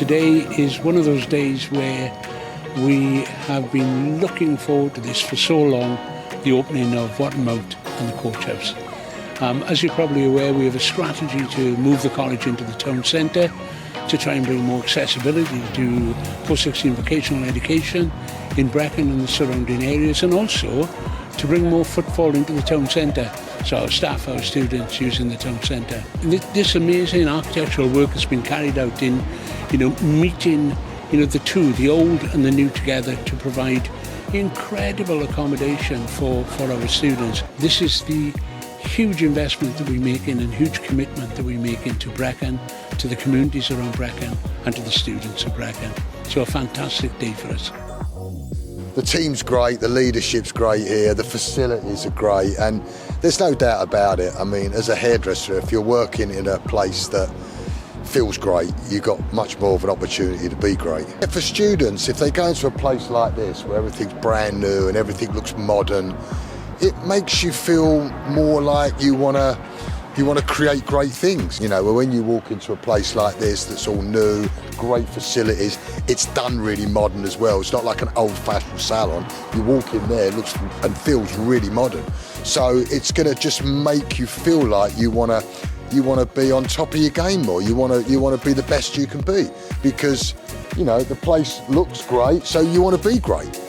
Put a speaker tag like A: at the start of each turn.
A: Today is one of those days where we have been looking forward to this for so long, the opening of Watton and the Coach House. As you're probably aware, we have a strategy to move the college into the town centre, to try and bring more accessibility to post-16 vocational education in Brecon and the surrounding areas, and also to bring more footfall into the town centre, so our staff, our students using the town centre. This amazing architectural work has been carried out in, meeting, the two, the old and the new together, to provide incredible accommodation for our students. This is the huge investment that we make in and huge commitment that we make into Brecon, to the communities around Brecon and to the students of Brecon. So a fantastic day for us.
B: The team's great, the leadership's great here, the facilities are great, and there's no doubt about it. I mean, as a hairdresser, if you're working in a place that feels great, you've got much more of an opportunity to be great. For students, if they go into a place like this where everything's brand new and everything looks modern, it makes you feel more like you want to create great things. When you walk into a place like this that's all new, great facilities, it's done really modern as well. It's not like an old-fashioned salon. You walk in there, it looks and feels really modern. So it's going to just make you feel like you want to be on top of your game more. You want to be the best you can be, because the place looks great, so you want to be great.